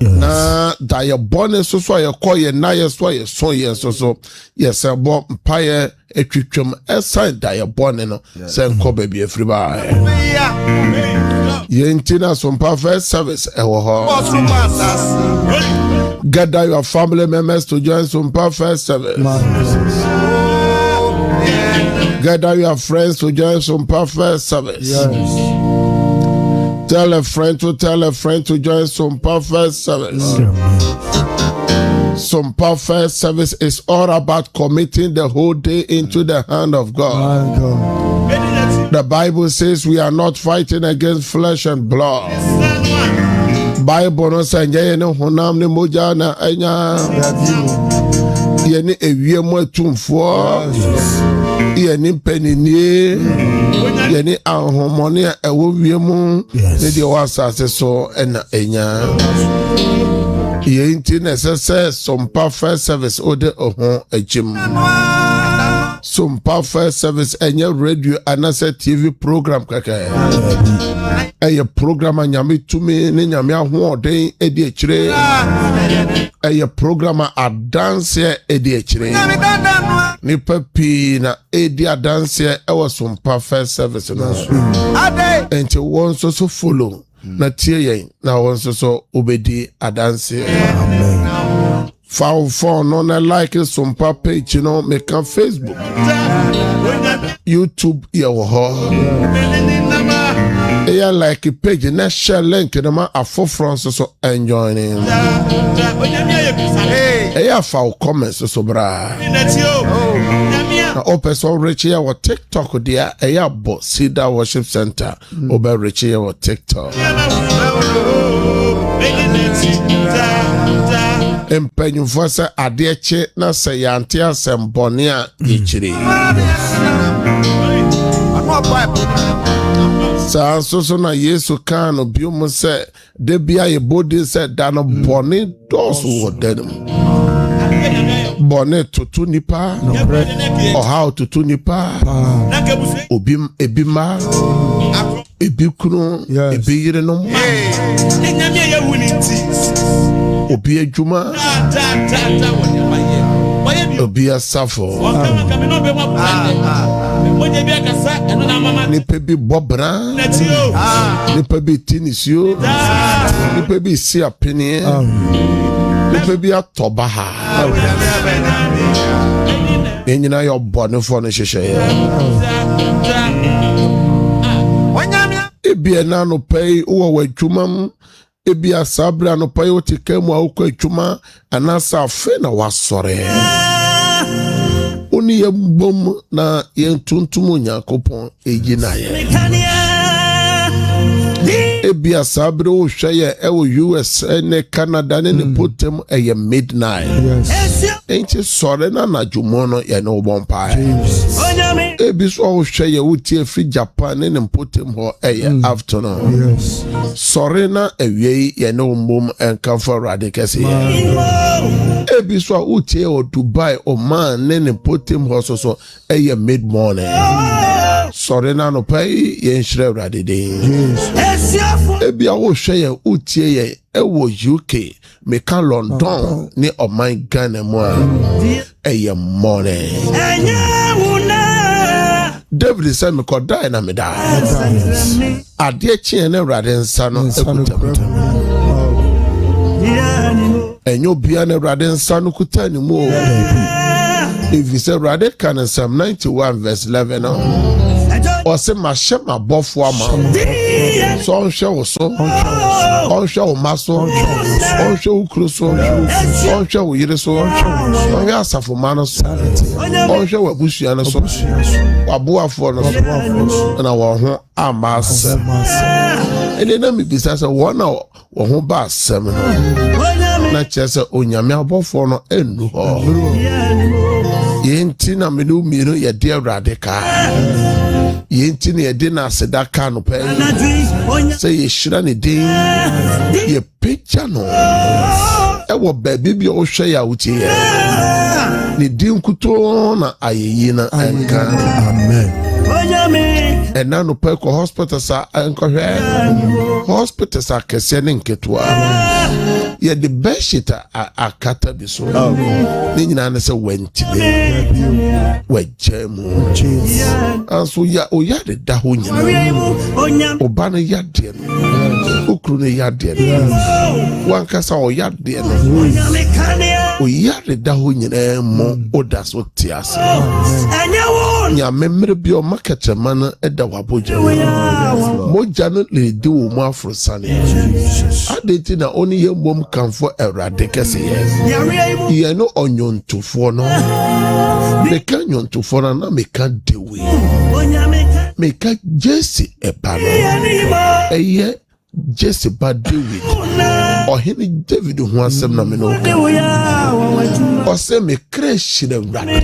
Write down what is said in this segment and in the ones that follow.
Na da ye born so ye call ye na ye so ye son ye so yes bo mpaye etwitwam aside da ye born no se nko ba bi afiri ba ye ntina Sompa first service ewo ho gather your family members to join Sompa first service. Gather your friends to join Sompa first service. Tell a friend to join Sompa first service. Sompa first service is all about committing the whole day into the hand of God. The Bible says we are not fighting against flesh and blood. Bible no say ye ne honam ne moja na anya ye ne ewie mo atumfo ye ne penini ye ne ahomone a ewo wie mu ne de wasase so na enya ye nti necessary Sompa first service ode ohon agim Sompa first service enye radio anase TV program kaka eye program anyame tumi ne nyame ahoden edi ekire eye program adanse edi ekire ni papi na edi adanse ewo Sompa first service no enti won so follow na tie yen na won so obedi adanse. Amen. Phone on a like Sompa page, you know, make on Facebook, YouTube, yeah, like a page, and share link in the a for France so enjoying. Yeah, for comments so bra. Open so rich here or TikTok, dear, a bot Cedar Worship Center, over rich here or TikTok. Empenyufo se adeche na se yanti asembonia ichiri sa so na Yesu kan obiom se de bia ye body se dano boni dos wo denim boni tutu nipa o how tutu nipa obim ebima ebikunu ebiyire no obi adwuma obi asafo nipa bi bobra nipa bi tinisio nipa bi si apene nipa bi atobaha enyina yo bonefo no hwehwe ebi na no pay wo wadwumam ebi asabra no pay o tikemu akwa adwuma anasa afe na wasore oni yembom na yentuntum Nyankopon eginaye ebi asabra o hweye ewo US ne Canada ne potem eye midnight enti sore na nadwumo no ye no bompa ebi so o hweye wutie fi Japan ne potem ho eye afternoon sore na ewie ye no mbom enkamfo radikese ebi so wutie o Dubai o man ne potem ho so eye mid morning sore na no pay ye nhire radide ebi a wo hweye utie ye ewo UK meka London ni oman Ghana mo eye morning David said me ko die na me da ade chie na rade nsa no ekutam enyo bia na rade nsa no kuta ni mo if you say rade kan Psalm 91 verse 11 no or say my shema bofo ama so on show so on show maso on show cruso on show yire so on ya safo mano so on show abusia no so waboafo no so na wo ho amasa ene na mi bisa say wona wo ho ba asem no na chese onyame abofo no enu ho yenti na menu miru ye de radical yenti ne de na sedaka no pe say ye shira ne din ye picture no e wo baby bi o hwe ya wuti ye ne din kuto na ayeyi na anka amen And now no peko hospitals are hospitals are kesening ketwa. Yeah, the best shit are kata bi so. Then you say went today. We jemu. And so ya the daho nyina. Obana ya de. Ukrune ya de. Wankasa o ya de. O ya the daho nyina mo oda so tiase. Nya memre bi o market man eda waboja. Moja no le di wo mo afrosane. Adeti na oni ye mbom kanfo Awurade kese ye no onyontofo no meka nyontofoɔ no na meka dewe meka Jesse eba no eye Jesse ba David ɔhene David ho asɛm na me no ɔsɛ me crash na Awurade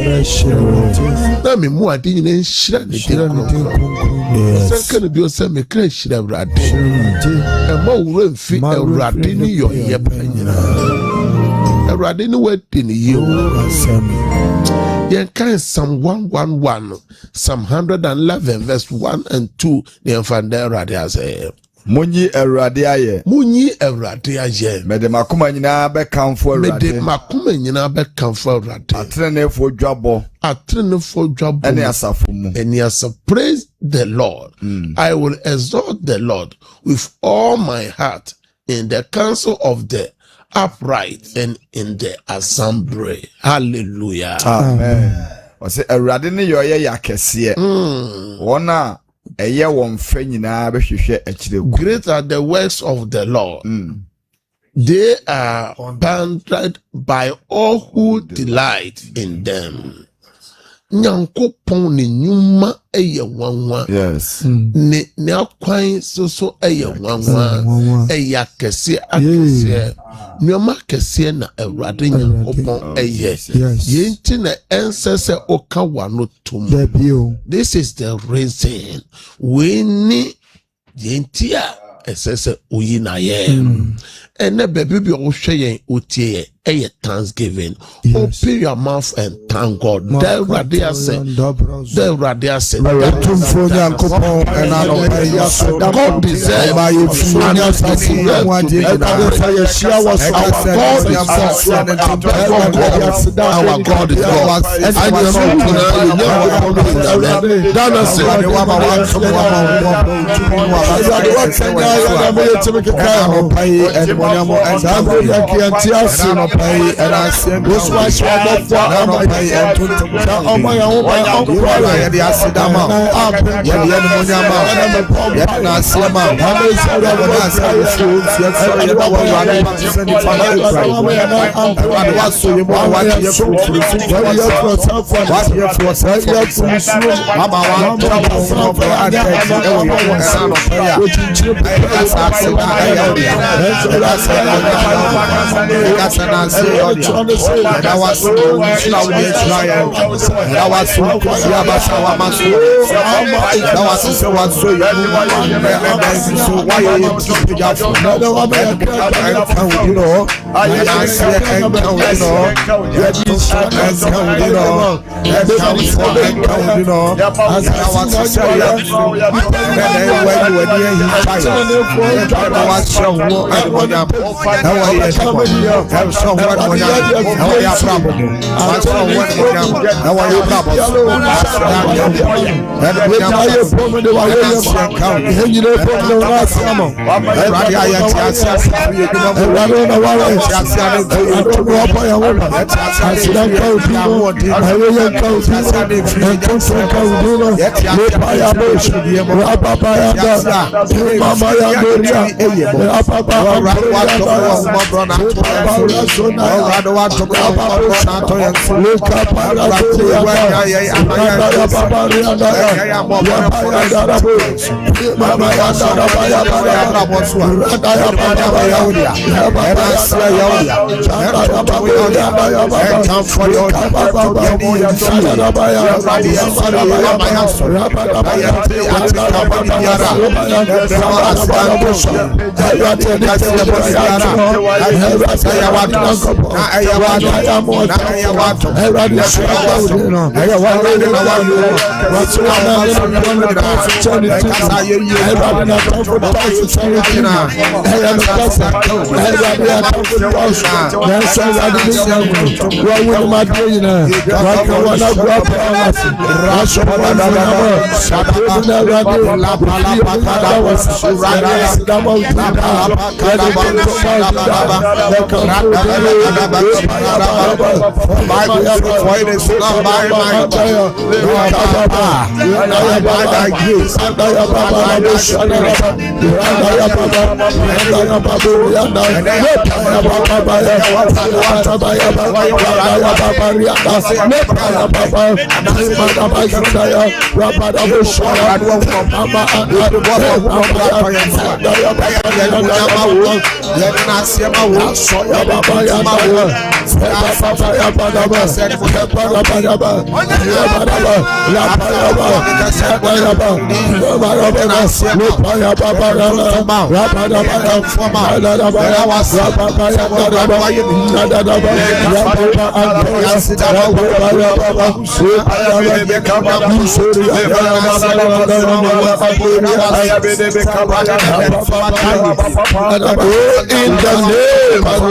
na me mu ade nyina nhyira ne dira no sɛ kana bi ɔsɛ me crash na Awurade ɛma wura mfi Awurade ni yɔ yɛ ba nyina Awurade ni wadi ni yɛ yen kan Psalm 111 Psalm 111 verse 1 and 2 the enfande Awurade asɛ Munyi Awurade aye. Mede makoma nyina be kamfo Awurade. Atrenefo dwabo. Ene asafo mu. Praise the Lord. I will exalt the Lord with all my heart in the council of the upright and in the assembly. Hallelujah. Amen. Ose Awurade ne yoye yakese. Wona great are the works of the Lord. They are bounded by all who delight in them. Nyankopon ni nyuma eye wanwa. Yes. Ne akwan so eye wanwa. Eya kese akese. Nyoma kese na Awurade Nyankopon eye. Yenti na ensese okawa no tum. This is the reason we need yenti a esese oyi na ye. Ene baby bi o hwe yen otie eye thanksgiving. Open your mouth and thank God. The Awurade say. God deserves our God is God.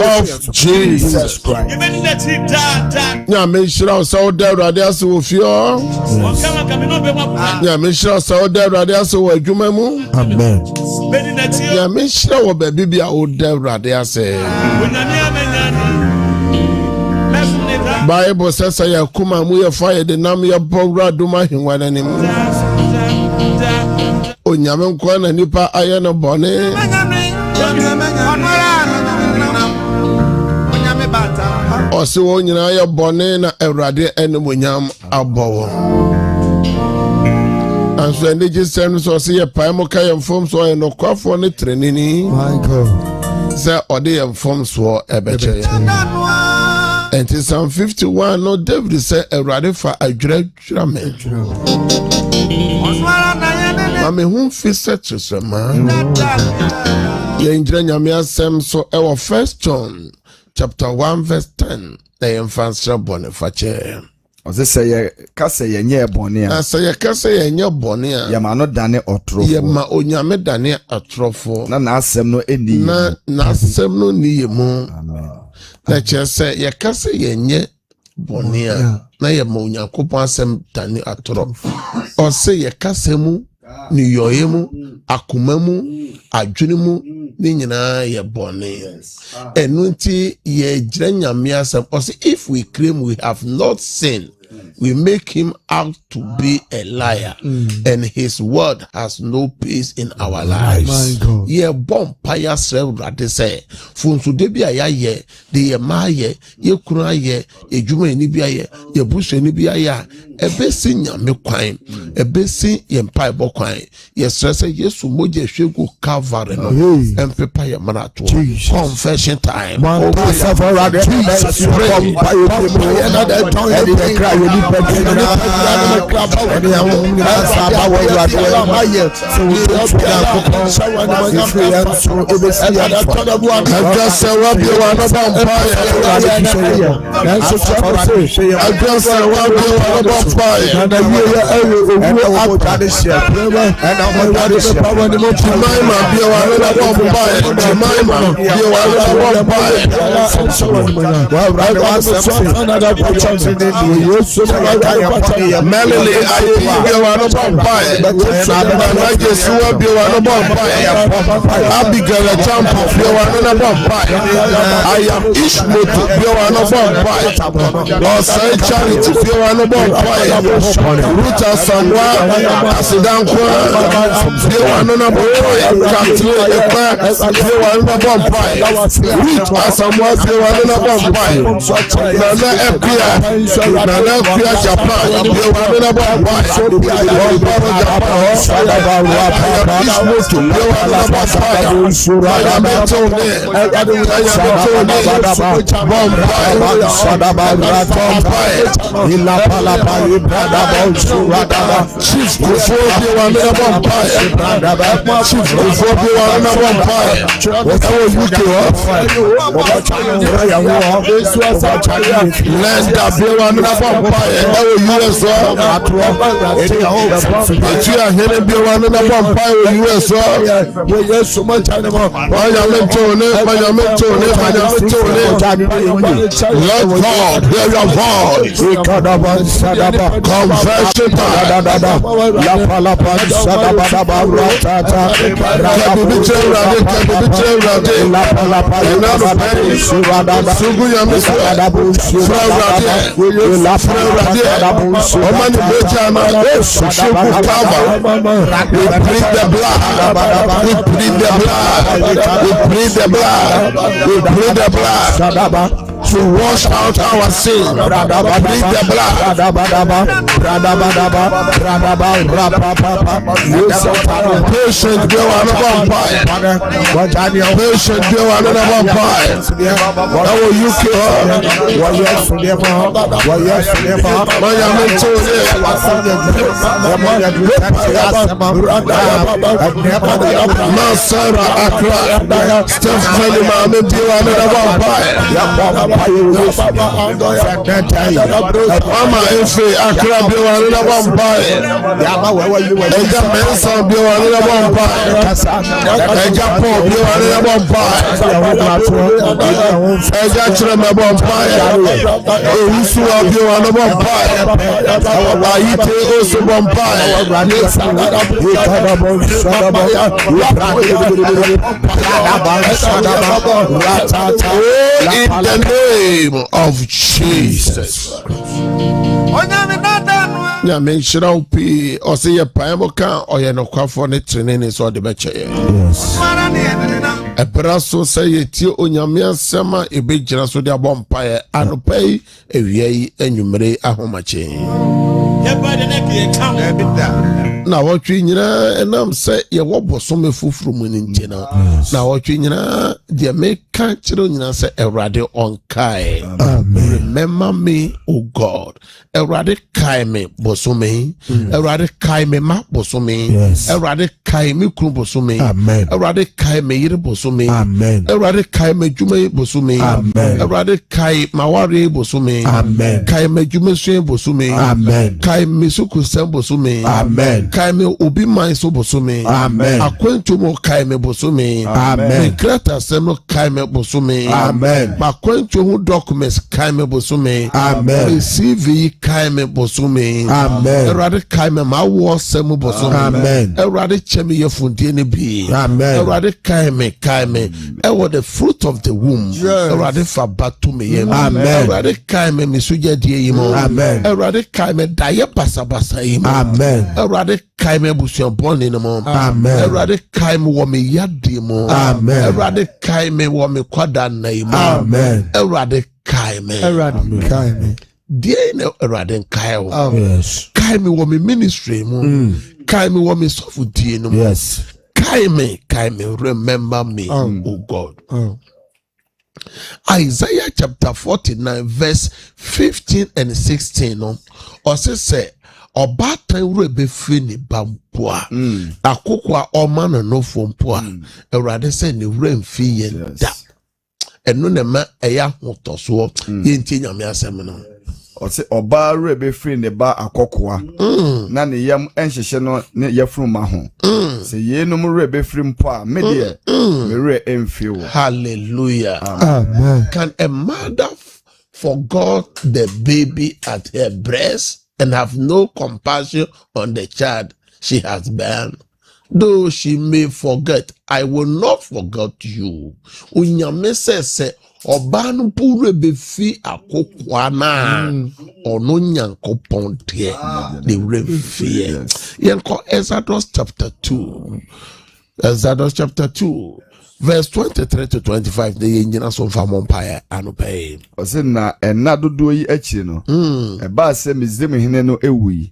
of Jesus Christ. Yeah, make sure so there radias with you. Yeah, make sure so there radias with Jumamu. Amen. Yeah, make sure what baby be out there radias. Bible says I kuma mu fire the name ya bora duma hinwana ni mu. Onyame nkwa na nipa aye no bone. Ose wo nyina aye bone na Awurade ene monyam abowo. Anso ene gisem so se ye pai mo kay mfom so ye no kwafo ne trenini. My God. Say ode ye mfom so ebeche. And in Psalm 51, no David said, Awurade fa adwira me. Mame hu fi set so man. Ye ngira nyame asem so e wo 1 John chapter 1 verse 10. The infantry bone fache. Ose say ye kase ye nye bone a. Say ye kase ye nye bone a. Ye ma no dane otrofo. Ye ma onyame dane atrofo. Na asem no eni. Na asem no ni ye mu. Amen. Na chese ye kase ye nye bone a. Na ye ma onyankopon asem dane atro. O se ye kase mu ni yoye mu akoma mu adwene mu ni nyina ye bone. Enu nti ye gira nyame asem. O se if we claim we have not sinned, we make him out to be a liar, and his word has no peace in our lives. Ye bon paya serve rade say funsu de bia ye de ye ma ye kunu ye ejuma ni bia ye buso ni bia ya ebesi nyame kwan ebesi ye mpa ebo kwan ye stress Yesu moje hwegu Calvary no empepa ye marato confession time. Melody, I feel one of Bombay. I just will be one of Bombay. Abigail, a jump of your one of Bombay. I am Ishmael to be one of Bombay. Or say charity to be one of Bombay. bompae. Ruta Samwa Asidankwa Biwanuna bompae. Katile Ekwe Biwanuna bompae. Ruta Samwa Biwanuna bompae. Nana Epia Japan Biwanuna bompae. Bomparo Japan Ismoto Biwanuna bompae. Ayametone Chief Kufobi Wanna Bompire. Chief Kufobi Wanna Bompire. Lenda Biwanna Bompire. Etia Hene Biwanna Bompire. Lord God, hear your voice. Conversion time. To wash out our sin. Plead the blood. Patient girl and a vampire. Patient girl and a vampire. How will you kill her? Masara Akra. Stephanie Mama and a vampire. Mama Efe Akra Biwanna Bompire. Eja Mensa Biwanna Bompire. Eja Paul Biwanna Bompire. Eja Chirema Bompire. Ehusua Biwanna Bompire. Ayite Oso Bompire. In the name of Jesus. Yeah, make sure I'll be or say a paimoka or no quaffon it training is all the better. Yes. A brasso say it you on your mere summer a big generous with your bompire and pay a yea and you may a homache. Now what you and say you walk some food from winning dinner. Now what you they make children say a radio on Kai. Remember me, O God. A radio Kai me bosume. A radio Kai me ma bosume. A radio Kai me krum bosume. Amen. A radio Kai me yere bosume. Amen. A radio Kai me jume bosume. Amen. A radio Kai mawari bosume. Amen. Kai me jume swe bosume. Amen. Kai me suku sem bosume. Amen. Kai me obi man so bosume. Amen. Akwentu mo Kai me bosume. Amen. Me kreta sem no Kai me bosume. Amen. Ma kwentu hu documents Kai me bosume. Amen. Me CV Kai me bosume. Amen. Erade Kai me ma wo sem bosume. Amen. Erade chemi ye fundie ne bi. Amen. Erade Kai me ewo the fruit of the womb. Erade fa batu me ye. Amen. Erade Kai me misuje die yimo. Amen. Erade Kai me daye basa yimo. Amen. Erade Kai me busuan boni no mo. Amen. Erade Kai me wo me yadi mo. Amen. Erade Kai me wo me kwada na imo. Amen. Erade Kai me. Erade Kai me. Die na erade Kai wo. Yes. Kai me wo me ministry mo. Kai me wo me sofu die no mo. Yes. Kai me, remember me, oh God. Isaiah chapter 49 verse 15 and 16 or say Obata rebe fini bampoa akokwa omana no fompoa erade se ni remfi yen da eno ne ma eya hotoso yenti nyame asem no Ose oba rebe free ne ba akokwa na ne yam enhyehe no ne yafru ma ho se ye no mu rebe free mpo a me de me re emfi wo. Hallelujah. Amen. Can a mother forget the baby at her breast and have no compassion on the child she has born? Though she may forget, I will not forget you. Unyame se Obanu pure befi akokwa na ono Nyankopon de the refi. Yenko Exodus chapter 2. Exodus chapter 2. Verse 23 to 25, the engine son from Empire and pay. Osina enado do yi achi no. E ba se mizem hene no ewi.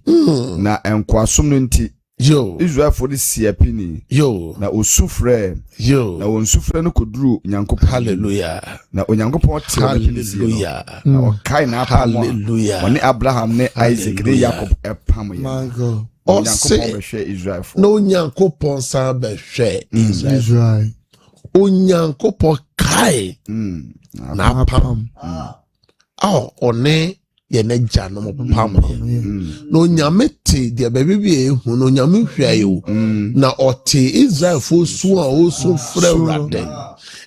Na enkwasum no nti. Yo. Israel for the siapini. Yo. Na osufre. Yo. Na onsufre no koduru Nyankopon. Hallelujah. Na Onyankopon te. Hallelujah. Na okai na hallelujah. Woni Abraham ne Isaac ne Jacob epam ya. My God. Onyankopon be hwe Israel for. No Nyankopon sa be hwe Israel. Onyankopon kai na pam one ye ne gya no pam no nyame te de baby bi ehu no nyame hwa yo na ote Israel fo su a o so frɛ urade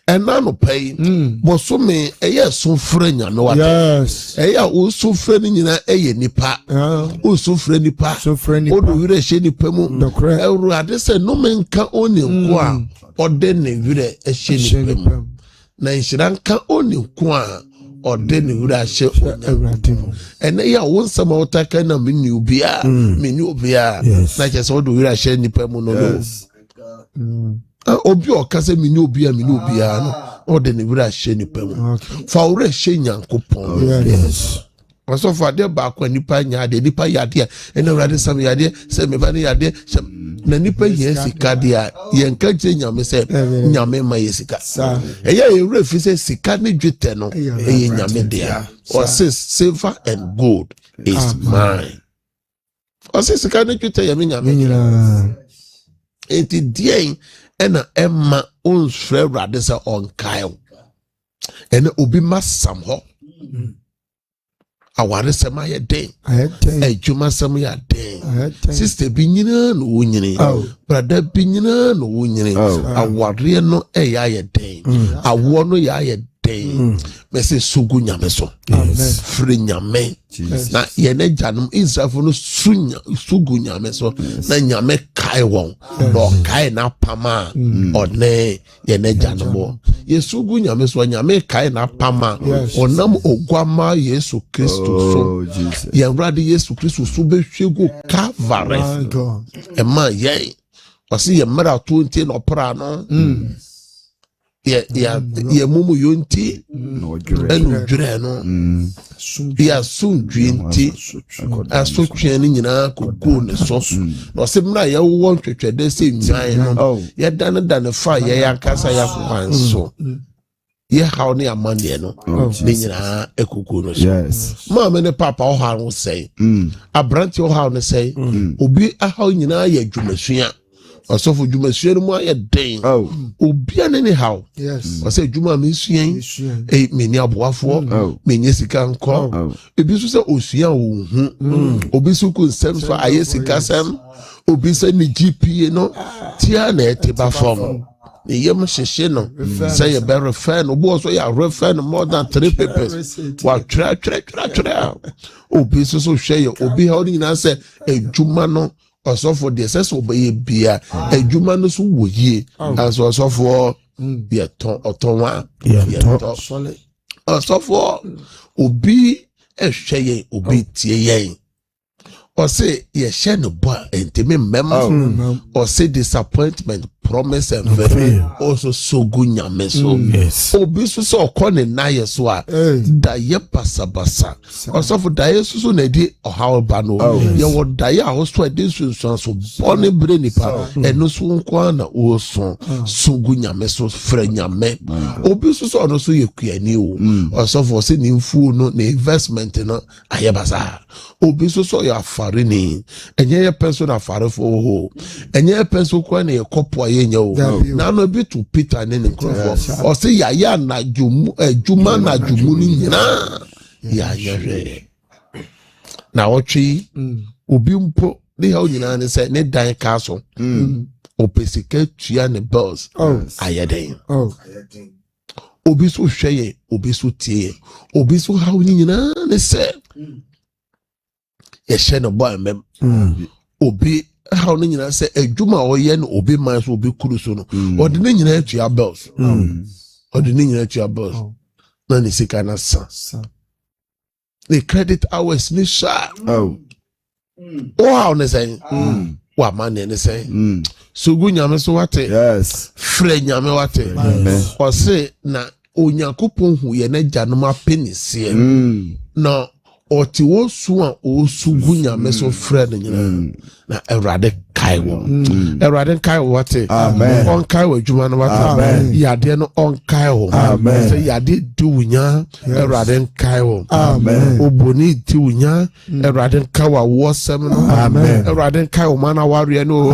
ɛna no pɛi boso me ɛyɛ so frɛ nyame wate ɛyɛ o so frɛ ni nyina ɛyɛ nipa o so frɛ nipa o do wire hye nipa mu urade sɛ no menka oni nko a ɔde ne wire ɛhye nipa mu na nhyira nka oni nko a ɔde ne wire ahyɛ urade mu ɛna ya wo nsɛm a wotaka na meni obia na kyɛ sɛ ɔde wire ahyɛ nipa mu no obi okase mini obi no ode ne wura hye nipa mu fa wura hye Nyankopon so fa de ba kwa nipa nya de nipa yade ena wurade sam yade se me ba ne yade na nipa yesika de a yenka je nyame se nyame ma yesika eya wura fi se sika ne dwete no eye nyame de a o se silver and gold is mine o se sika ne dwete ya me nyame enti dien ena emma onsfrɛ Awurade sɛ ɔnkae ena obi masam hɔ aware sɛm ayɛ den adwuma sɛm yɛ den sister bi nyina no wo nyini brother bi nyina no wo nyini aware no ɛyɛ ayɛ den awo no yɛ ayɛ den mɛsɛ sugu nyame so firi nyame na yɛne gyanom Israelfo no sugu nyame so na nyame kae wɔn na ɔkae na pama ɔne yɛne gyanom yɛsugu nyame so nyame kae na pama ɔnam ogwama Yesu Kristo so yɛwurade Yesu Kristo so bɛhwe go Calvary ɛma yɛn ɔse yɛ mmara to ntie na ɔpra no ya mumu yonti enu dwere no ya sundwe nti asotwe ni nyina kogo ne so no se mra ya wo ntwetwede se nwan no ya dan fa ya yankasa ya kwanso ya haw ne amane no ne nyina ekogo no so ma me ne papa o ha no sei abranti o ha no sei obi ahaw nyina ya dwumasua osofo dwumasua no mu ayɛ den obia ne haw ɔsɛ dwuma me suan me ni aboafo me nye sika nkɔ ebi so sɛ osua wo hu obi so ko nsɛm so ayɛ sika sɛm obi sɛ ni GPA no tia na ɛteba fam ne yam hyehye no sɛ yɛ bɛrɛ fɛ no bo so yɛ refer no more than 3 papers wa twerɛ obi so hwɛ yɛ obi ha ɔni nyina sɛ adwuma no osofo de sese obeye bia adwuma no so wo yie aso osofo ye ton otonwa ye ton osofo obi ehwe yen obi tie yen o say ye hye no bo entimi mem o say disappointment promise and very also so good nyame so obi so okone na ye so a da ye basabasa osofo da ye so na di ohaw ba no ye wo da ye a so ade sunsun so bone bre nipa eno so nko na o so good nyame so frɛ nyame obi so no so ye kuani o osofo se ni mfu no na investment no aye basa obi so ya afare ni enye ye person afare fo ho enye ye person kwa na ye kopo na no bi to Peter ne nkrofo o se ya na adwuma na adwumu ni nyina ya yere na otwi obi mpo ne ha nyina ne se ne dan ka so o pesika tua ne bills ayeden obi so hweye obi so tie obi so ha nyina ne se ye hye no boy mem obi how no nyina say adwuma oyɛ no obi man so obi kuru so no ɔde ne nyina atua bills ɔde ne nyina atua bills na ne sika na sa the credit hours ni sha wow ne say wa man ne say so gu nyame so wate yes frɛ nyame wate o say na onyankopɔn hu ye na gyanom apenisie na ɔte wo su a osu gu nyame so frɛ ne nyina na Awurade kai wo Awurade kai wo wate on kai wo adwuma no wate yade no on kai wo say yade du wunya Awurade kai wo oboni ti wunya Awurade kai wo sem no Awurade kai wo mana ware no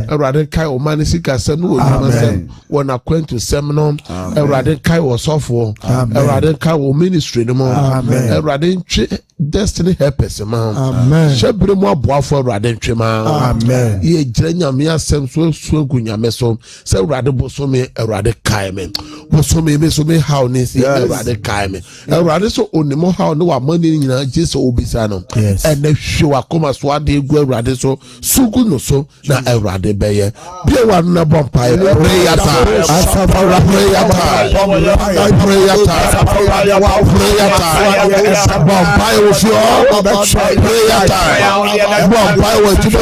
Awurade kai wo man sika sem no odwuma sem wona kwantu sem no Awurade kai wo sofo Awurade kai wo ministry no mo Awurade ntwe destiny helpers ma shebre mo aboafo Awurade ntwe ma ye gyere nyame asem so gu nyame so se Awurade bosome Awurade kai me bosome me so me how ne si Awurade kai me Awurade so onimo how ne wa mani nyina Jesus obisa no ene hwe akoma so ade gu Awurade so sugu no so na Awurade beye bia wa na bompa prayer time bompa wo fio prayer time bompa wo tibo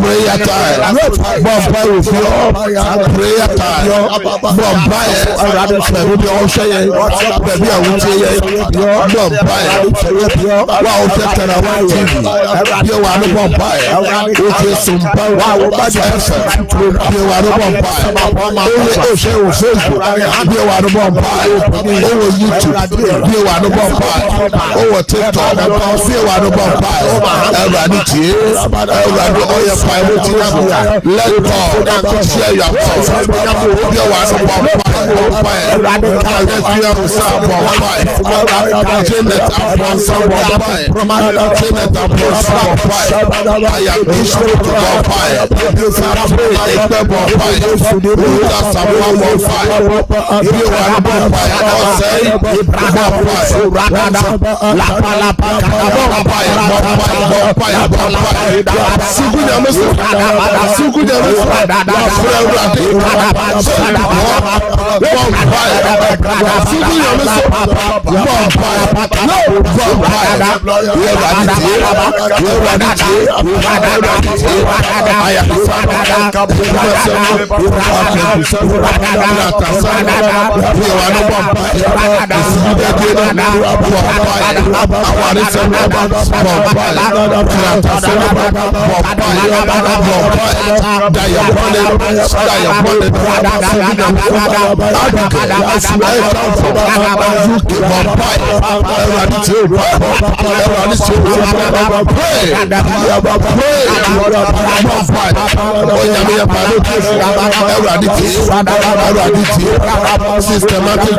prayer time bomba wo fio prayer time bomba Awurade fere bi o hweye baby a wo tie ye bomba wa o tetara wa TV bi wa no bomba o tie Sompa wa wo ba je bi wa no bomba o she o Facebook bi wa no bomba o YouTube bi wa no bomba o TikTok bi wa no bomba Awurade tie Awurade o ye let go share your thoughts you want to bomb fire Suku de systematic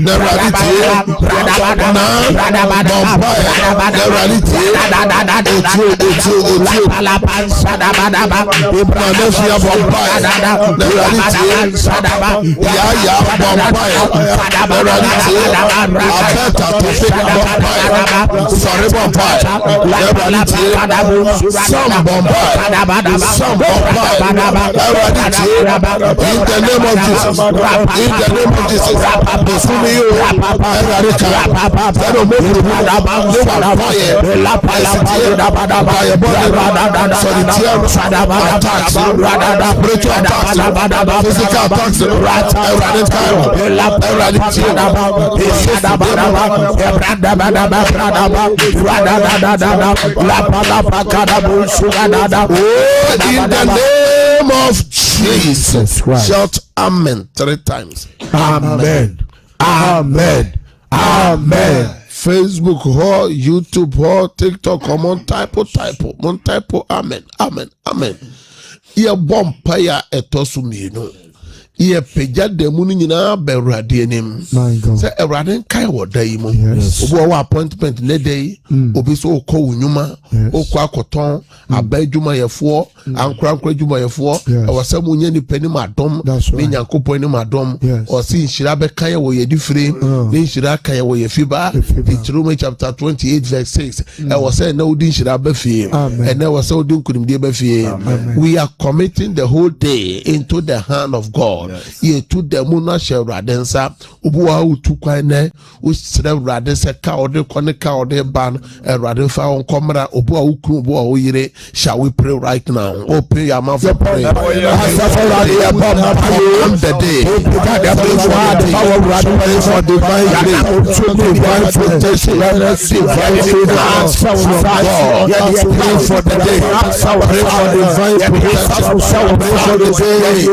the In the name of Jesus Christ. Shout amen 3 times. Amen. Amen. Amen. Facebook ho, YouTube ho, TikTok ho, mon typo, amen, amen, amen. Ye bompaya etosumino. Ye peja demuni nyina be Awurade anim. Say Awurade kai wo dai mu. Obo wa appointment ne dai, obi so okọ unwuma, okọ akoton, abadwuma yefo, ankra dwuma yefo, e wasa mu nya ni panim adom, ni Nyankopon ni adom, o si nhira be kan wo ye difire, ni nhira kan wo ye fiba. Deuteronomy chapter 28 verse 6. E wasa na odi nhira be fie, e na wasa odi nkunimde be fie. We are committing the whole day into the hand of God. Ye to the muna she radensa ubuwa utukwane usre radensa ka ode kone ka ode ban radenfa on komra ubuwa ukru ubuwa uyire. Shall we pray right now? Open your mouth and pray. The day for divine grace, divine protection, divine favor for the day. Pray for divine protection. Pray for the day.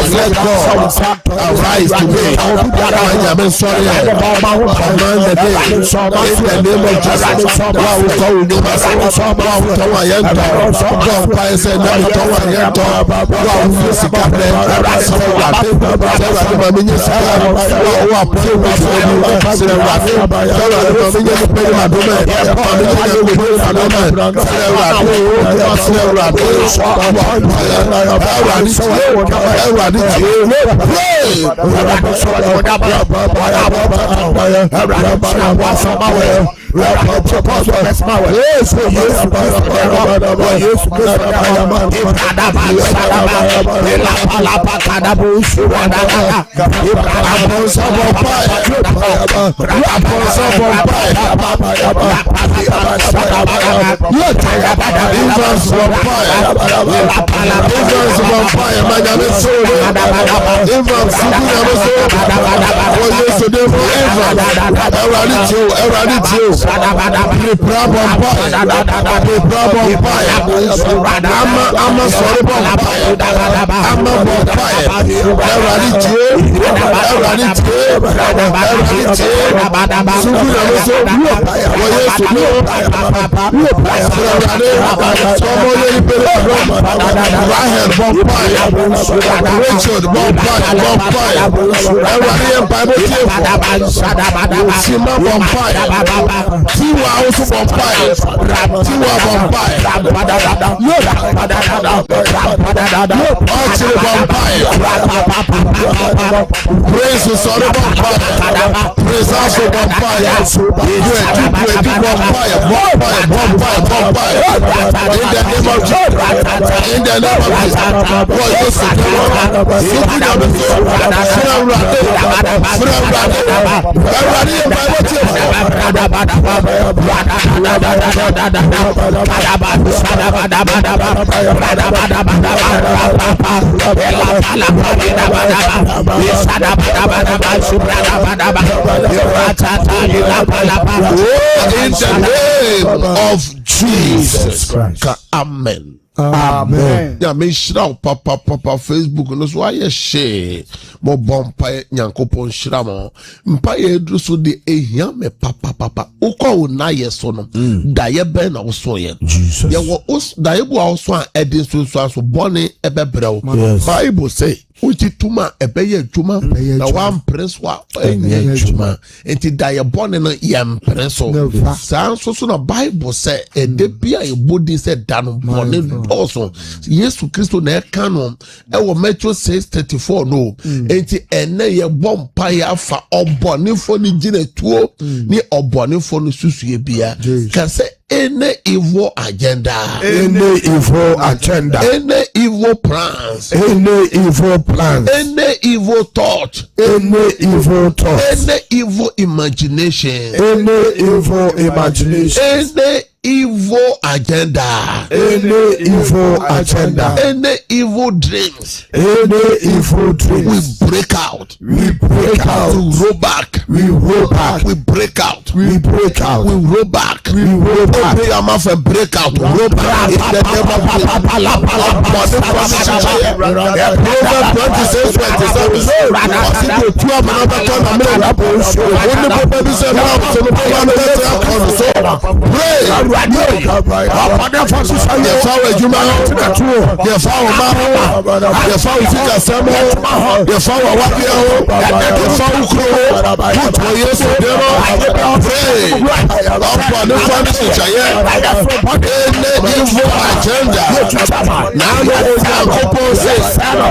Let God arise today. I'm sorry. Command the day. In the name of Jesus. In the name of Jesus Christ. Amen. Amen. Ya me shira papa Facebook no so aye share mo bompa Nyankopon shira mo mpa ye dru so de ehia me papa ukọ na ye so no da ye ben na so ye Jesus ye wo da ye bo so a edin so bone ebebrew Bible say uti tuma ebeye juma na one prince wa enye juma enti da ye born no yem prince san so na Bible say ede bia e body say dano born also Yesu Kristo na e kan no e wo Matthew 6:34 no enti ene ye bom pa ya fa obonifo ni gine tuo ni obonifo no susue bia ka say any evil agenda, any evil agenda, any evil plans, any evil plans, any evil thought, any evil thoughts, any evil imagination, any evil imagination, any evil agenda, any evil agenda, any evil dreams, any evil dreams, we break out, we break out, we roll back, we roll back, we break out, we break out, we roll back, we roll back. Open your mouth and break out, roll back in the name of Jesus. Evil agenda. Now you can compose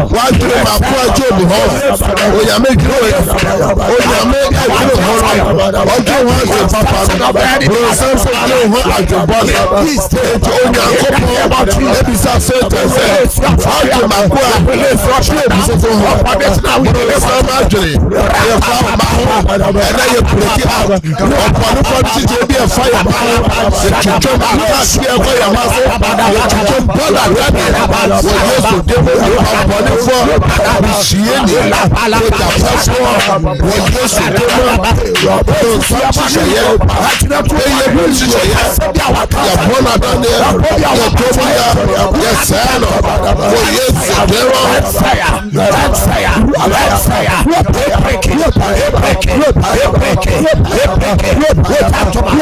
what you are going to do. Oh, you make it. Oh, you make it. What you want to papa. Oh, something you want at your body. Oh, you can compose. Maybe something to say. How you make it? Actually, you found my home, and then you break it out. Upon the front, you be a fire.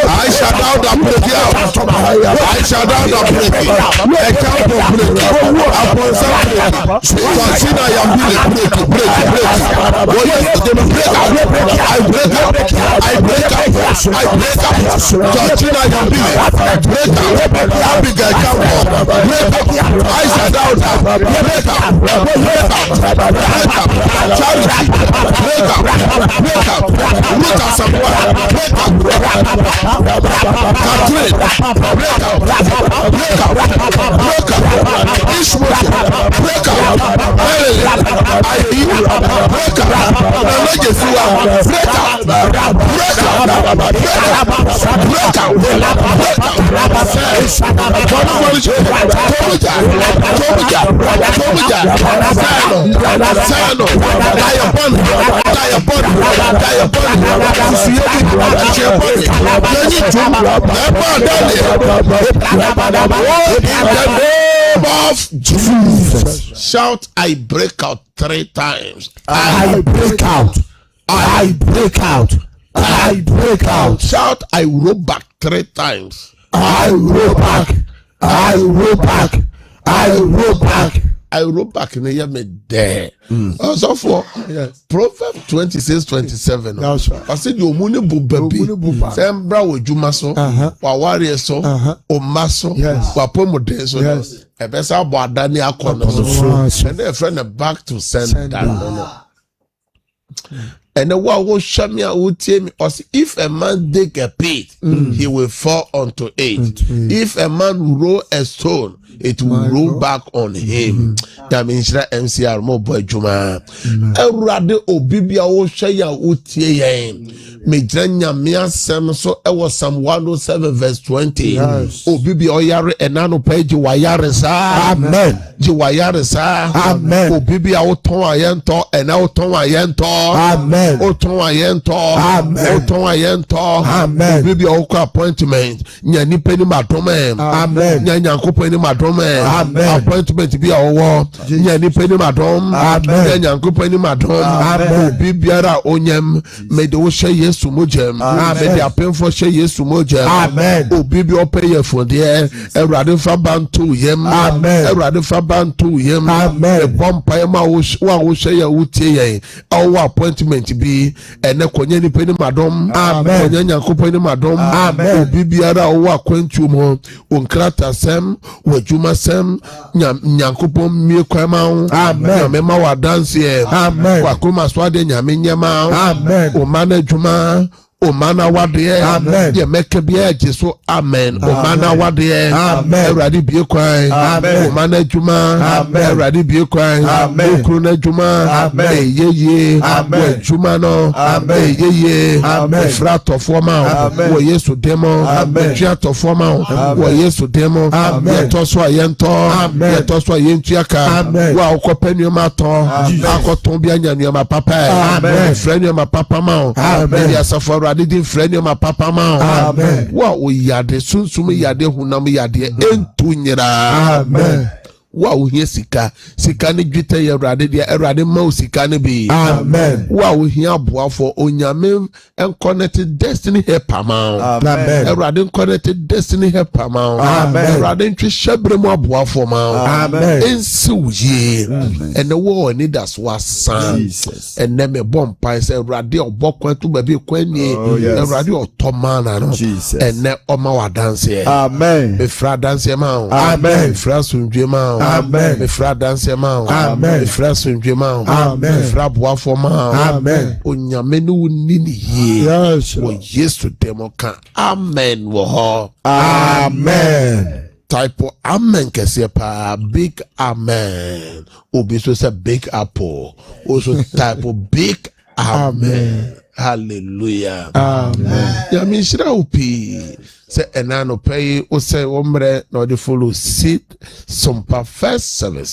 I shall down the I shall down the break. I count of break. Upon something. Consider your break. What is the break? I break up. Consider your break. Abigail count up. Break up. I shall down the break up. Charity. Break up. Look at someone. Break up. Catherine. Break up. Ishmael, break up. I hear break up. Break in the name of Jesus. Shout, I break out 3 times. I break out. I break out. I break out. Shout, I roll back 3 times. I roll back. I roll back. I roll back. I roll back in the year there. Also for Proverbs 26:27. I said you muni bu baby. Sembra wo juma so. Wa wari so. O maso. Wa pomoden so. Ebesa bo adani akona so. And their friend back to send that. And the one who shall me out tell me, if a man dig a pit, he will fall onto it. If a man roll a stone, it will roll back on him. That means that MCR mo boy juma. Erade obibia wo shaya utie yen. Me dranya mia sem so e was Psalm 107 verse 20. Obibia oyare enano page wayare sa. Amen. Ji wayare sa. Amen. Obibia wo ton ayento ena wo ton ayento. Amen. Oton ayento. Oton ayento. Baby okwa appointment. Nya nipa ni madome. Nya nyankopon ni madome. Appointment bi awo. Nya nipa ni madom. Nya nyankopon ni madom. Obi biara onyam me de wo hye Yesu mojem. Me de apemfo hye Yesu mojem. Obi bi ope ye fode. Ewrade fa bantu yem. Ewrade fa bantu yem. E bompa ma wo hye ya wutie yen. Awo appointment bi ene konye nipa ni madom. Konye nyankopon ni madom. Obi biara wo akwantu mo onkrata sem wajuma sem nyankopon mie kwama wo. Nyame ma wa dance ye. Kwa kuma swade nyame nyama. Omana juma omana wade ye meke bia jesu amen. Omana wade Ewrade bie kwan omana juma Ewrade bie kwan okru na juma eyeye juma no eyeye fra tofo ma wo Yesu demo twa tofo ma wo Yesu demo yetoso yetoso yentiaka wa okopenu ma to akoton bia nyanu ma papa frenu ma papa ma ya safo Adi friend ma papa ma wa o yade sunsum yade hunam yade entunyira wa o hia sika ne dwita ye Ewrade ma o sika ne bi wa o hia boafo onyame en connected destiny helper ma Ewrade connected destiny helper ma Ewrade ntwe hyebre mu aboafo ma ensiwye ene wo ni das wasan ene me bompa se Ewrade obokwa tu ba bi kwani Ewrade otomana no ene oma wa dance be fra dance ma be fra sunjwe ma me fra dance ma me fra sunjwe ma me fra boafo ma onyame no nini ye wo Yesu demo kan amen wo ho type of amen kese pa big amen obi so say big apple also type of big amen. Hallelujah. Yami shira upi se enano pay o say omre no de follow sit Sompa first service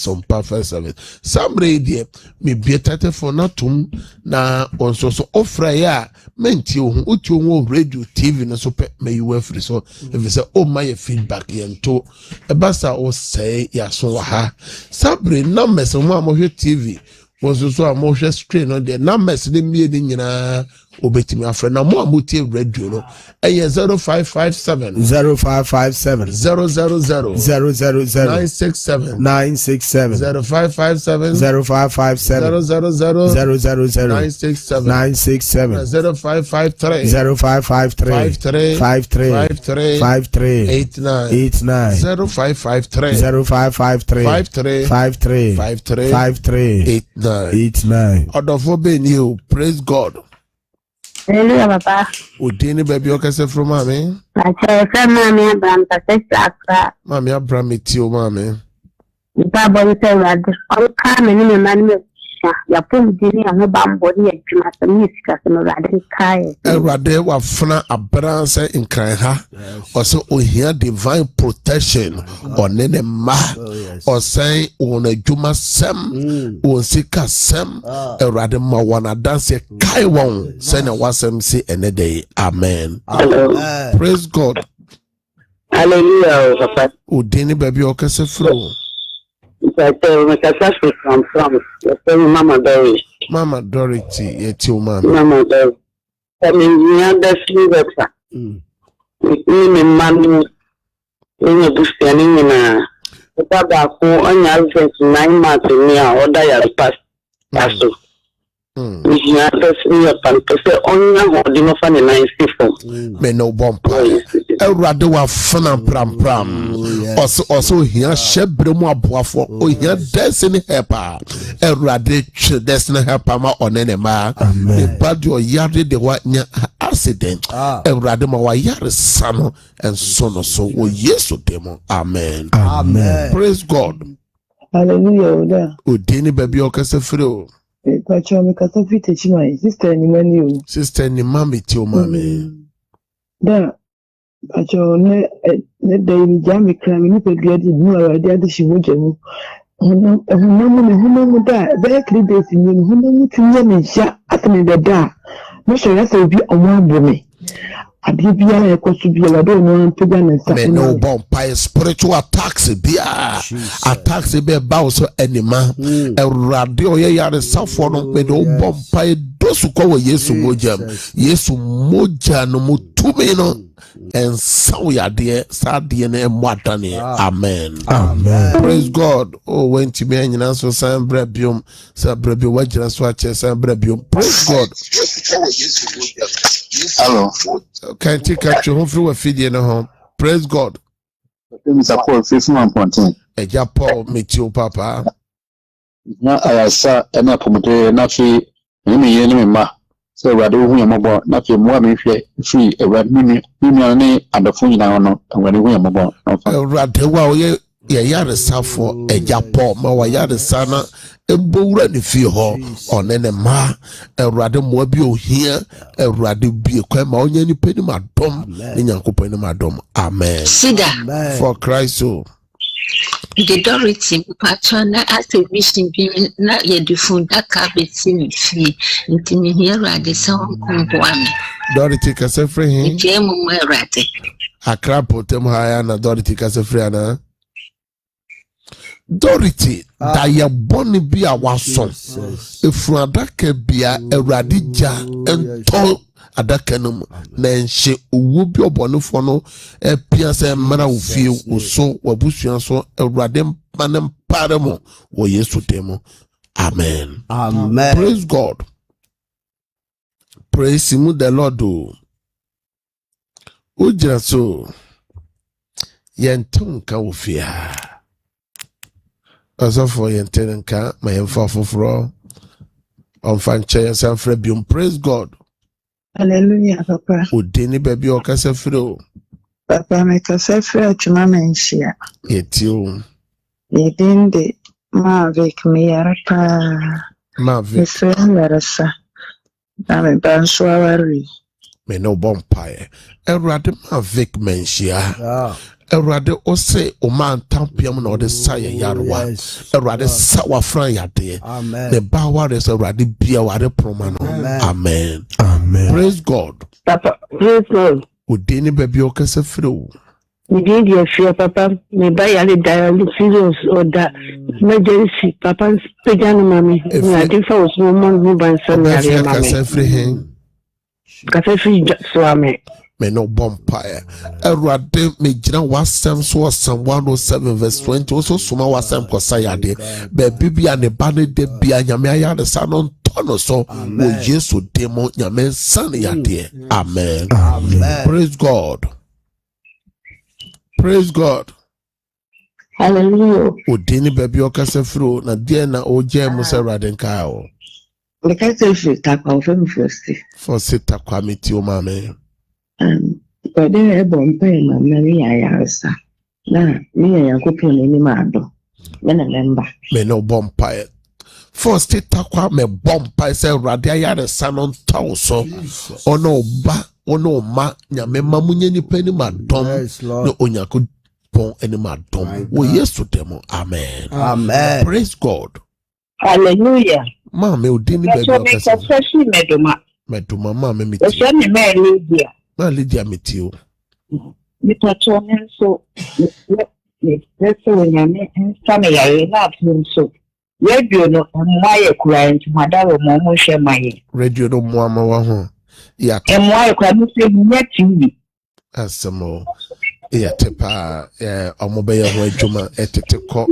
somebody there me betate for natum na onso so ofra ya menti ohun uti ohun radio TV no so pe me you free so if you say oh my feedback yento e basa o say ya so ha sabre numbers mo amohwe TV onso so amohwe screen no the numbers de mie ni nyina obetimi afre na mo amutie radio no eye 0557 000 967 0557 000 967 0553 53 89 89 odofo ben you praise God. Hallelujah, Papa. Udini baby okase from mami. Ache from mami Abraham Takesakra. Mami Abraham itio mami. Ipa body say rad. All come in the man ya pum dini anu bambodi e juma se music se no rad kai. Ewrade wa funa Abraham say in kran ha. Also ohia divine protection onene ma. Or say on a juma sem on sika sem Ewrade ma wana dance kai won say na wasem say enede amen. Praise God. Hallelujah, Papa. Udini baby okase flow. From Mama Dory. Mama Dorothy, yeti mama. Mama Dory. I mean, you understand that. Me manu in a bush standing in a Papa on your 9 months in me or die past. So, you understand your pan to say only holding of an nice people. Me no bumper. Ewrade wa fana pram also here shebre mu aboafo o here destiny helper Ewrade destiny helper ma onene ma e bad your yard de wa nya accident Ewrade ma wa yare sano and so o Yesu demo amen. Praise God. Hallelujah. Udini baby okase free o Pacho me kasa fite chima sister ni mani o sister ni mami ti o mami da Pacho ne de ni jami krami ni pe dia di mu ara dia de shi moje mu Hunamu da, very 3 days in Hunamu to Yemisha, Atani the da. Mr. Rasa be a one woman. Adibia Kosubia, I don't know, Pigan and Men no bomb by spiritual attacks, be attacks be bows anima, a radio yard saffron, men no bomb by those who call Yesu Mojam, Yesu Moja no Mutumino, and so ya dear, Sadian and Watani. Amen. Amen. Praise God. Oh, when to me and answer Sam Brebium, Sam Brebi, what you swatch, Sam Brebium. Praise God. Hello. Can't you catch your home through a feed in a home? Praise God. Mr. Paul, 51.10. A Japo, meet you, Papa. Now I saw a map of the Nafi, enemy ma. So I do win a mobile, Nafi, more free, a red mini, and the phone now, and when we are mobile. Radewa, yard for a Japo, my yard sana, a bora the fear on any ma, a rather mobile here, a rather be a crime on any penny madam, in your company madam. Amen. Sida. For Christ, so. The Dorothy patron as a vision being not yet the food that carpet in fee until me here at the sound one. Dorothy Cassafrey, Jam Merate. a crab put them higher and Dorothy Cassafriana. Dorothy, that your bonny be a wasson. If Radaka be a radija and tall adakanum, then she would be a bonofono, a piasa mana who feel so, or bushing so, a radem panam paramo, or yes to demo. Amen. Amen. Praise God. Praise him, the Lord. Ujra so yenton ka wofia. Also for yenten ka my fafofro on fanche san frebium. Praise God. Hallelujah, Papa. Udini baby o kasa fro. Papa, make us a fair to my mention. Yetiu. Yedin de Mavic me yarapa. Mavi. Miss Larissa. I'm a banswari. Me no bompire. Erade Mavic menshia. Erade ose o man tampiam no de saya yarwa. Erade sawa fran yade. Amen. The bawa is erade bia wade promano. Amen. Amen. Praise God. Papa, praise God. Udini baby o kasa fro. We did your fear, Papa. Me buy a dialysis or that emergency. Papa's pajama, mommy. I think I was woman who by some kasa free hen. Cafe swame. Me no bompire. Erade me jina wasem so Psalm 107 verse 20. Also suma wasem kosaya de. Baby bia ne bane de bia nyame aya de sanon tono so. Wo Yesu demo nyame san ya de. Amen. Amen. Praise God. Praise God. Hallelujah. Udini baby o kasa fro na de na o je mu se rade nka o. The cattle tap out of first. For sita kwa miti o mame. But then a bomb pay my Maria Yarsa. Now, me and Copian any mado. Then a member. Me no bompire. For sita kwa me bompire se rade ya de sanon town so. Ono ba ono ma nyame mamunye ni peni madom no onyako pon eni madom wo yesu demo. Amen. Amen. Praise God. Hallelujah. Mama udini baby okasa meduma mama miti Lydia. ma Lydia miti o Me patron so let's say when you stand here na so radio no my client madaro mo share my radio no mo ama wa ho ya my client say net TV asemo ya tepa omobe ho adwuma etete ko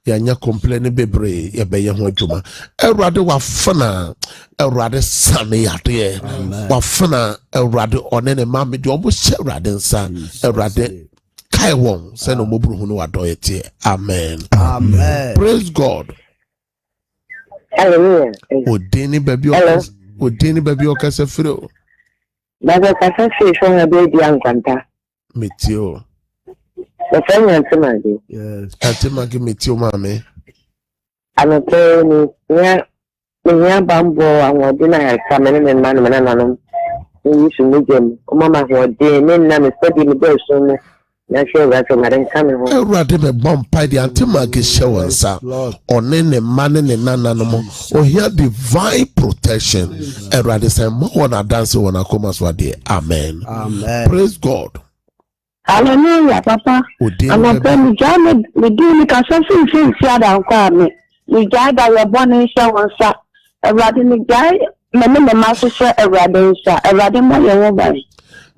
ya nya complain bebre ya be ye ho adwuma Ewurade wa fana Ewurade sane ya de wa fana Ewurade onene ma me de obo hye Ewurade nsa Ewurade kai won se no mobru hu no adoyete. Amen. Amen. Praise God. Hallelujah. Odini baby okasa firo Baba kasa say so na be ankwanta. metio The friend and Yes. atima ki metio mame anope ni ya bambo awon na ya samene ne man na nanom ni su mejem o mama ho de ne na me study ni be so ne Na sure that Madam Cameron. Erade me bompa di antima ke shewansa. One ne mane ne nananom. Oh here divine protection. Erade say mo wana dance wana koma swade. Amen. Amen. Praise God. Hallelujah, Papa. I'm a friend, John, we do make a something shada kwame. We guy that your bonnet show sa. Erade ni guy, me maso share erade sha. Erade mo ye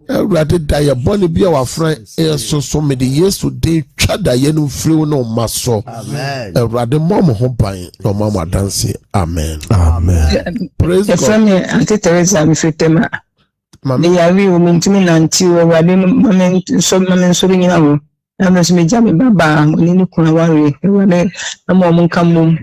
Erade da ye boni bi our friend so me the years today twa da ye no free no maso. Amen. Erade mom ho ban no mama dance. Amen. Amen. Praise God. From Auntie Teresa Mifitema. Mama They are real mentally until Radim so ringing out. I must be jamming Baba, when you can worry. A moment come.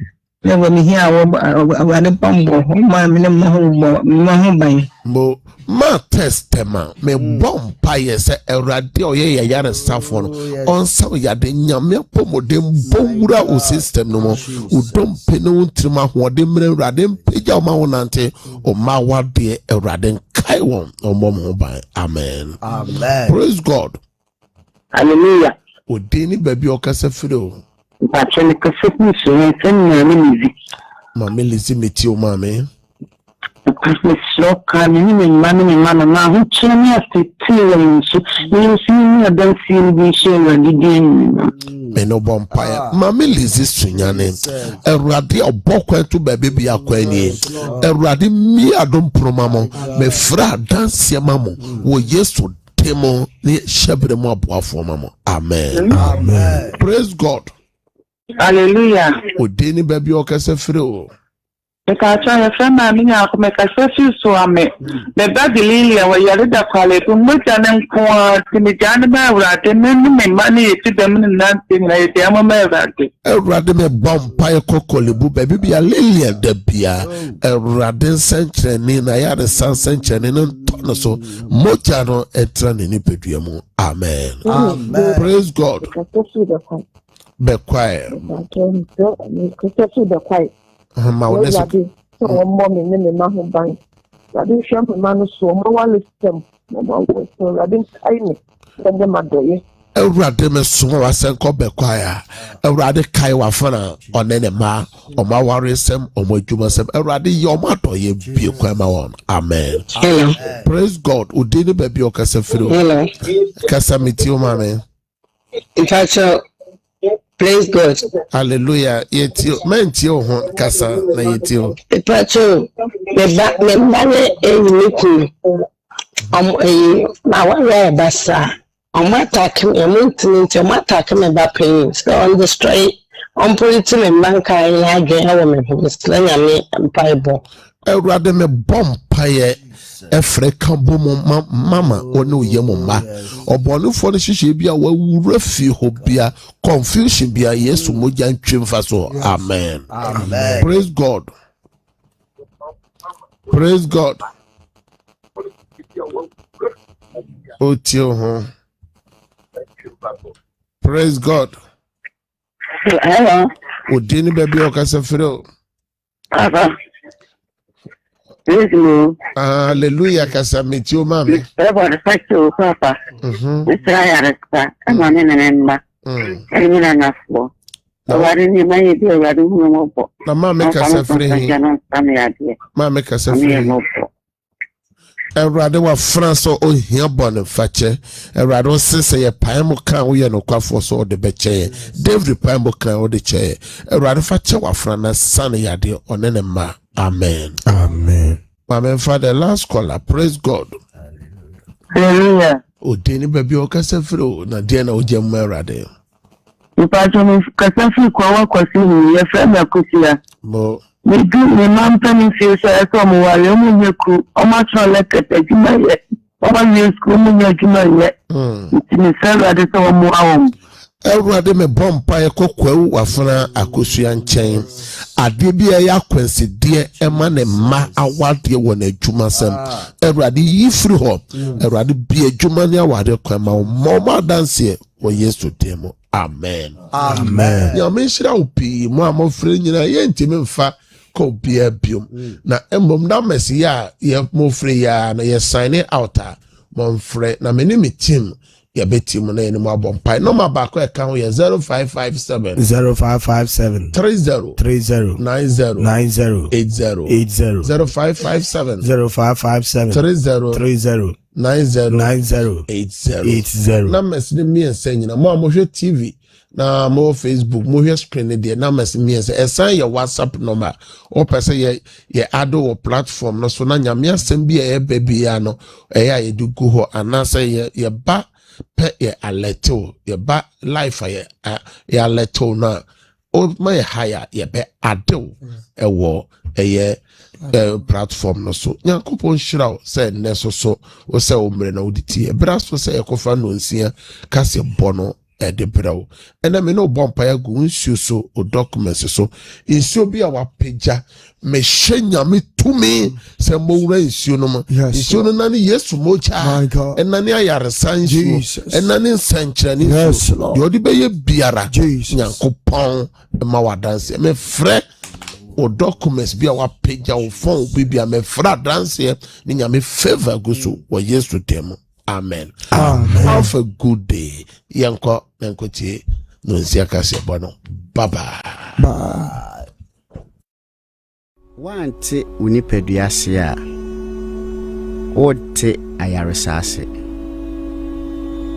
Never me here over the bumble, my minimum by. Mo ma testema me bompa ye se Erade oye ye yare safo no on saw ya de nyame pomodem bowura o system no mo udom pe no ntrima hoode mre Erade peja o ma wonante o ma wade Erade kai won o mom ho ban. Amen. Amen. Praise God. Hallelujah. Odini baby okase firi o. Actually, because it's music. Mama Lizzie meti o mama. Christmas slow coming in man now who tell me after 2 and so you see me don't see me share again. Me no bompire. Mama Lizzie sunyane. Erade obokwa to baby bi akwani. Erade mi adom promamo. Me fra dance mamo. Wo Yesu demo ni shebre mo aboafo mamo. Amen. Amen. Praise God. Hallelujah. Odeni baby okase free o. Because I friend I mean I make a special so I me. The baby lily where you read the quality to much and to me Johnny Barrett and then money to them and nothing like the American. Erade me bompire kokolibu baby bi a lily de bia. Erade century ni na ya de san century ni no so moja no etra ni peduamu. Amen. Amen. Praise God. Be quiet. Ma wone so Mommy, Mamma Bank. I didn't share my man so more system. I didn't send them a day. Erade me so wasenko be quiet. Erade kai wa fana onene ma o ma ware sem o mo djuma sem. Erade yo ma to ye bi kwa ma won. Amen. Hello. Praise God. Udini baby okase firi. Hello. Kasa miti o mame. In fact, praise God. Hallelujah. Yetio mentio ho kasa na yetio. Pacho, me bane niku. Na wa basa. Attack me, attack me ba pain. So on the straight, on putting me banka again, I will me slang me and piebo. Erade me bompaye Africa bomo mama onu yemo ma obonufo no hihye bia wawura fi ho bia confusion bia Yesu moja ntwemfa so. Amen. Amen. Praise God. Praise God. Otio ho. Praise God. Hello. Odini baby okase firo. Papa. Praise you. Hallelujah kasa metio mame. Everybody thank you, Papa. Mr. Ayaresta. I'm on in an emma. Na mame kasa firi. Mame kasa firi. Erade wa France o hia bon fache. Erade sese ye paimo kan wo ye no kwafo so de beche. David paimo kan wo de che. Erade fache wa frana san yade onene ma. Amen. Amen. Amen. For the last caller, praise God. Hallelujah. Odeni baby okase firi na dia na ojemu erade. Ipacho mi kasa fi kwa kwasi ye frame akusia. Mo Me do me man penny feel so I come wale mu yeku o ma tro lekete juma ye. O ma ye school mu ye juma ye. Ni sala de so mu awon. Erade me bompa ye kokwa wafana akosua nchen. Ade bia ya kwensi de ema ne ma awade wo na adwuma sem. Erade yifri ho. Erade bia adwuma ne awade kwa ma mo dance wo Yesu demo. Amen. Amen. Ya menshira opi mo amofre nyina ye ntimi mfa ko bia biom. Na embom da mesi ya ye mofre ya na ye sign out mo mfre na meni me team ya beti mu na yɛn mu abɔ mpa number baako ɛka ho yɛ 0557 30 90 80 0557 30 90 numbers ne miɛnsa nyina mo a mohwɛ TV na mo Facebook mo hwɛ screen ne de numbers miɛnsa ɛsan yɛ WhatsApp number o pese ye add o platform no so na nyame asɛm bi e ba bia no ɛyɛ a yɛde gu hɔ anasa ye ba pe ye aleto ye ba life ye aleto na o my higher ye be ado ɛwɔ ɛyɛ platform no so nyankopɔn hyira sɛ nnɛ so o sɛ o mmerɛ na oditi ebra so sɛ ekofa no nsia ka se bono de brɛw ɛna me no bompa ya gu nsuo so o documents so nsuo bi a wapeja me hwɛ nyame tumi sɛ mowura nsuo no ma nsuo no na ne Yesu mocha ɛna ne ayaresa nsuo ɛna ne nsankyerɛne nsuo yodi bɛyɛ biara nyankopɔn ma wadanse me frɛ o documents bi a wapeja o phone bi a me fra danse ne nyame favor go so wo Yesu temo. Amen. Have a good day. Yanko Nankotie Nunsiaka Sebono. Bye bye. One te Unipeduasia or te Ayarisasi.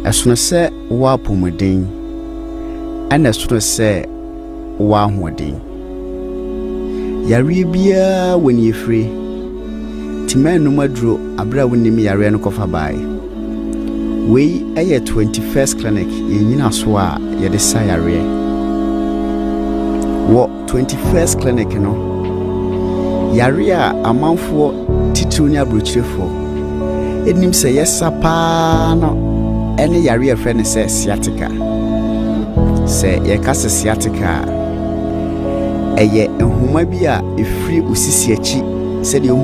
As soon as say Wapumudin, and as soon as say Wahmudin. Yaribia when you free. Timan no madro abra winimi yare no kofa bai. We a 21st clinic in Yinaswa Yadesayare. What 21st clinic no? Yaria a month for Titunia Bruchefo. It names say yes, sapano. Any Yaria friend says sciatica. Say Yakasa sciatica. A ye and whom might be a free Usisiachi said you.